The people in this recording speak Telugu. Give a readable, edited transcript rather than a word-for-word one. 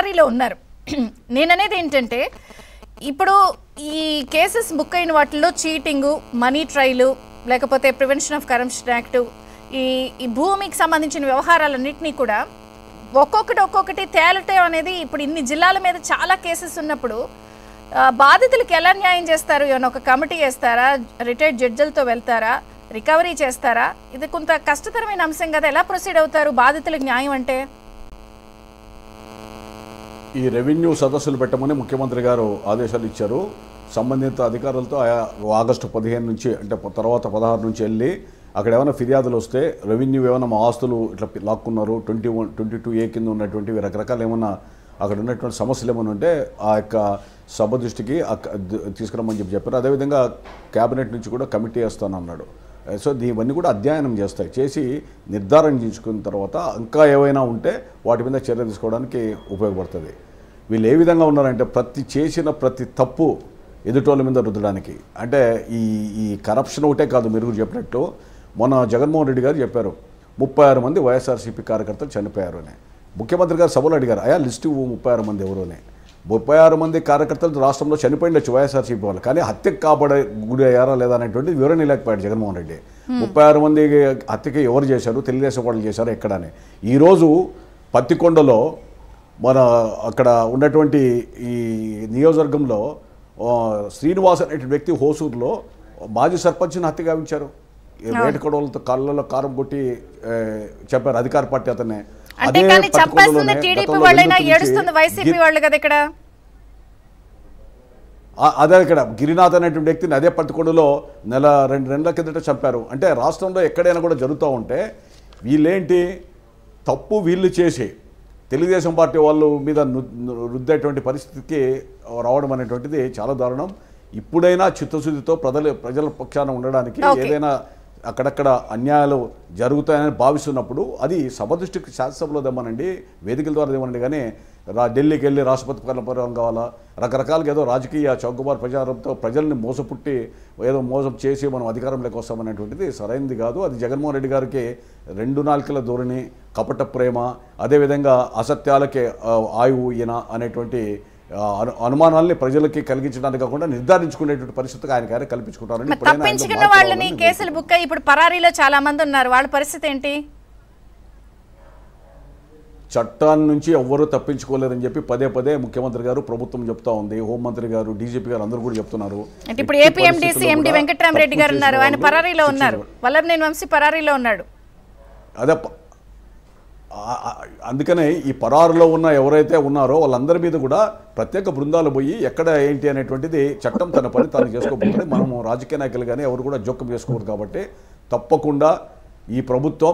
పరారీలో ఉన్నారు. నేననేది ఏంటంటే ఇప్పుడు ఈ కేసెస్ బుక్ అయిన వాటిల్లో చీటింగు, మనీ ట్రయలు, లేకపోతే ప్రివెన్షన్ ఆఫ్ కరప్షన్ యాక్ట్, ఈ భూమికి సంబంధించిన వ్యవహారాలన్నింటినీ కూడా ఒక్కొక్కటి తేలటం అనేది ఇప్పుడు ఇన్ని జిల్లాల మీద చాలా కేసెస్ ఉన్నప్పుడు బాధితులకు ఎలా న్యాయం చేస్తారు? ఏమైనా ఒక కమిటీ వేస్తారా? రిటైర్డ్ జడ్జిలతో వెళ్తారా? రికవరీ చేస్తారా? ఇది కొంత కష్టతరమైన అంశం కదా. ఎలా ప్రొసీడ్ అవుతారు బాధితులకు న్యాయం అంటే? ఈ రెవెన్యూ సదస్సులు పెట్టమని ముఖ్యమంత్రి గారు ఆదేశాలు ఇచ్చారు. సంబంధిత అధికారులతో ఆగస్టు 15 నుంచి అంటే తర్వాత 16 నుంచి వెళ్ళి అక్కడ ఏమైనా ఫిర్యాదులు వస్తే రెవెన్యూ ఏమైనా మా ఆస్తులు ఇట్లా లాక్కున్నారు 22A కింద ఉన్నటువంటివి రకరకాల ఏమన్నా అక్కడ ఉన్నటువంటి సమస్యలు ఏమైనా ఉంటే ఆ యొక్క సభ దృష్టికి తీసుకురమ్మని చెప్పారు. అదేవిధంగా క్యాబినెట్ నుంచి కూడా కమిటీ వేస్తానన్నాడు. సో ఇవన్నీ కూడా అధ్యయనం చేసి నిర్ధారణ చేసుకున్న తర్వాత ఇంకా ఏవైనా ఉంటే వాటి మీద చర్య తీసుకోవడానికి ఉపయోగపడుతుంది. వీళ్ళు ఏ విధంగా ఉన్నారంటే ప్రతి తప్పు ఎదుటోళ్ళ మీద రుద్దడానికి. అంటే ఈ కరప్షన్ ఒకటే కాదు, మీరు చెప్పినట్టు మొన్న జగన్మోహన్ రెడ్డి గారు చెప్పారు 36 మంది వైఎస్ఆర్సీపీ కార్యకర్తలు చనిపోయారు అని. ముఖ్యమంత్రి గారు సభలో అడిగారు, అయా లిస్టు 36 మంది ఎవరోనే. 36 మంది కార్యకర్తలు రాష్ట్రంలో చనిపోయిండొచ్చు వైఎస్ఆర్సీపీ వాళ్ళు, కానీ హత్యకు గురి అయ్యారా లేదా అనేటువంటి వివరణ లేకపోయాడు జగన్మోహన్ రెడ్డి. 36 మంది హత్యకి ఎవరు చేశారు, తెలుగుదేశం వాళ్ళు చేశారు ఎక్కడని. ఈరోజు పత్తికొండలో మన అక్కడ ఉన్నటువంటి ఈ నియోజకవర్గంలో శ్రీనివాస్ అనేటువంటి వ్యక్తి హోసూరులో మాజీ సర్పంచ్ని హత్య గావించారు. వేటకొడవలతో కళ్ళలో కారం కొట్టి చెప్పారు అధికార పార్టీ అతనే. అదే ఇక్కడ గిరినాథ్ అనేటువంటి వ్యక్తిని అదే పత్తికొండలో 2 నెలల కిందట చంపారు. అంటే రాష్ట్రంలో ఎక్కడైనా కూడా జరుగుతూ ఉంటే వీళ్ళేంటి తప్పు వీళ్ళు చేసి తెలుగుదేశం పార్టీ వాళ్ళు మీద రుద్దేటువంటి పరిస్థితికి రావడం అనేటువంటిది చాలా దారుణం. ఇప్పుడైనా చిత్తశుద్ధితో ప్రజల పక్షాన ఉండడానికి ఏదైనా అక్కడక్కడ అన్యాయాలు జరుగుతాయని భావిస్తున్నప్పుడు అది సభ దృష్టికి శాసనసభలో దేమనండి, వేదికల ద్వారా దేమనండి. కానీ ఢిల్లీకి వెళ్ళి రాష్ట్రపతి పరిపాలన కావాలా, రకరకాలుగా ఏదో రాజకీయ చౌకబారు ప్రచారంతో ప్రజల్ని మోసపుట్టి ఏదో మోసం చేసి మనం అధికారంలోకి వస్తామనేటువంటిది సరైనది కాదు. అది జగన్మోహన్ రెడ్డి గారికి 2 నాలుకల ధోరణి, కపట ప్రేమ, అదేవిధంగా అసత్యాలకే ఆయువు ఈయన అనేటువంటి అనుమానాల్ని ప్రజలకి కలిగించడానికి కాకుండా నిర్ధారించుకునేటువంటి పరిస్థితికి ఆయన కల్పించుకుంటారని. తప్పించుకున్న వాళ్ళని కేసులు బుక్ అయ్యి ఇప్పుడు పరారీలో చాలా మంది ఉన్నారు, వాళ్ళ పరిస్థితి ఏంటి? చట్టాన్ని నుంచి ఎవ్వరూ తప్పించుకోలేరని చెప్పి పదే ముఖ్యమంత్రి గారు ప్రభుత్వం చెప్తా ఉంది. హోంమంత్రి గారు, డీజీపీ గారు అందరూ కూడా చెప్తున్నారు. ఇప్పుడు ఏపీఎండీసీ ఎండి వెంకటరామరెడ్డి గారు ఉన్నారు, ఆయన పరారీలో ఉన్నారు. వల్లభనేని వంశీ పరారీలో ఉన్నాడు. అదే అందుకనే ఈ పరారులో ఉన్న ఎవరైతే ఉన్నారో వాళ్ళందరి మీద కూడా ప్రత్యేక బృందాలు పోయి ఎక్కడ ఏంటి అనేటువంటిది చట్టం తన పని తాను చేసుకోబోతుంది. మనము రాజకీయ నాయకులు కానీ ఎవరు కూడా జోక్యం చేసుకోకూడదు. కాబట్టి తప్పకుండా ఈ ప్రభుత్వం